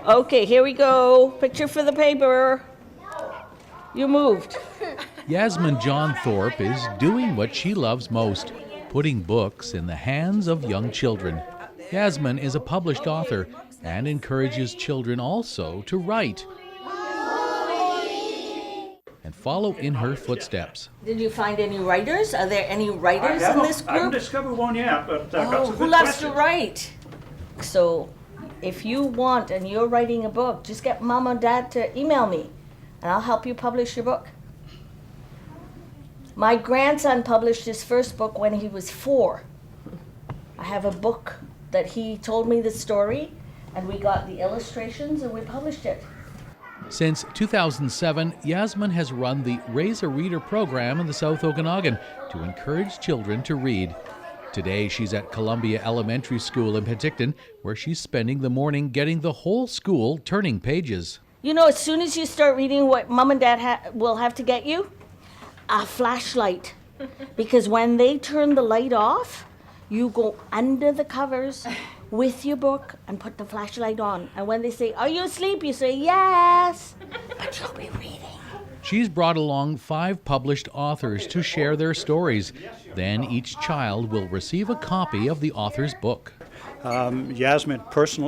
Okay, here we go. Picture for the paper. You moved. Yasmin Thorpe is doing what she loves most, putting books in the hands of young children. Yasmin is a published author and encourages children also to write and follow in her footsteps. Did you find any writers? Are there any writers in this I haven't group? discovered one yet, but that's a Who good loves to question. write? So, if you want and you're writing a book, just get mom or dad to email me, and I'll help you publish your book. My grandson published his first book when he was 4. I have a book that he told me the story, and we got the illustrations, and we published it. Since 2007, Yasmin has run the Raise a Reader program in the South Okanagan to encourage children to read. Today, she's at Columbia Elementary School in Penticton, where she's spending the morning getting the whole school turning pages. You know, as soon as you start reading, what mom and dad will have to get you? A flashlight. Because when they turn the light off, you go under the covers with your book and put the flashlight on. And when they say, "Are you asleep?" you say, "Yes." But you'll be reading. She's brought along 5 published authors to share their stories. Then each child will receive a copy of the author's book. Yasmin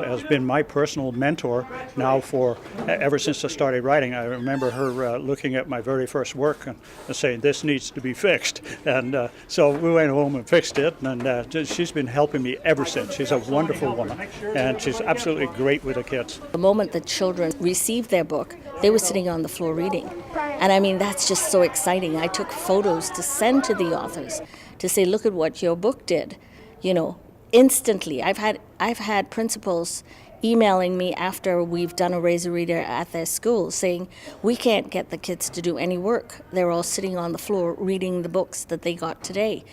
has been my personal mentor now for ever since I started writing. I remember her looking at my very first work and saying, "This needs to be fixed." And so we went home and fixed it, and she's been helping me ever since. She's a wonderful woman, and she's absolutely great with the kids. The moment the children received their book, they were sitting on the floor reading. And I mean, that's just so exciting. I took photos to send to the authors to say, "Look at what your book did." You know, instantly. I've had principals emailing me after we've done a Raise a Reader at their school saying, "We can't get the kids to do any work. They're all sitting on the floor reading the books that they got today."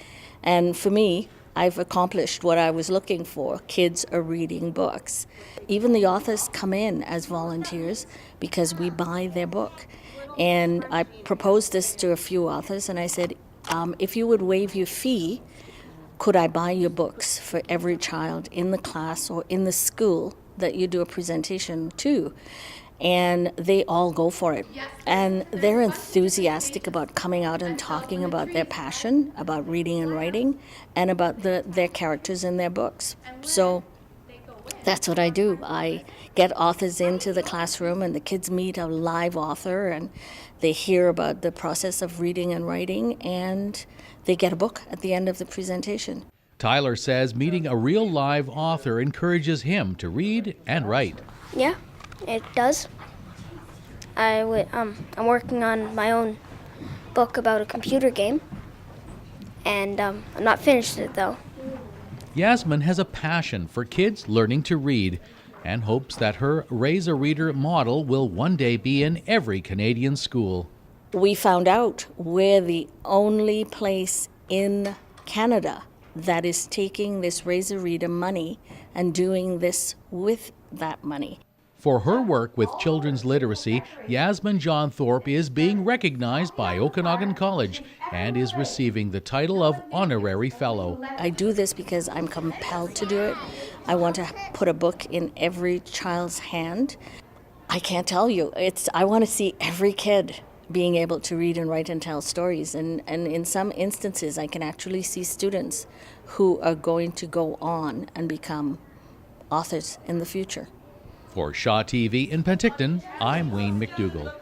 And for me, I've accomplished what I was looking for. Kids are reading books. Even the authors come in as volunteers because we buy their book. And I proposed this to a few authors, and I said, if you would waive your fee, could I buy your books for every child in the class or in the school that you do a presentation to? And they all go for it. And they're enthusiastic about coming out and talking about their passion, about reading and writing, and about their characters in their books. So that's what I do. I get authors into the classroom, and the kids meet a live author, and they hear about the process of reading and writing, and they get a book at the end of the presentation. Tyler says meeting a real live author encourages him to read and write. Yeah, it does. I'm working on my own book about a computer game, and I'm not finished it though. Yasmin has a passion for kids learning to read and hopes that her Raise a Reader model will one day be in every Canadian school. We found out we're the only place in Canada that is taking this Raise a Reader money and doing this with that money. For her work with children's literacy, Yasmin Thorpe is being recognized by Okanagan College and is receiving the title of Honorary Fellow. I do this because I'm compelled to do it. I want to put a book in every child's hand. I can't tell you. I want to see every kid being able to read and write and tell stories. And in some instances, I can actually see students who are going to go on and become authors in the future. For Shaw TV in Penticton, I'm Wayne McDougall.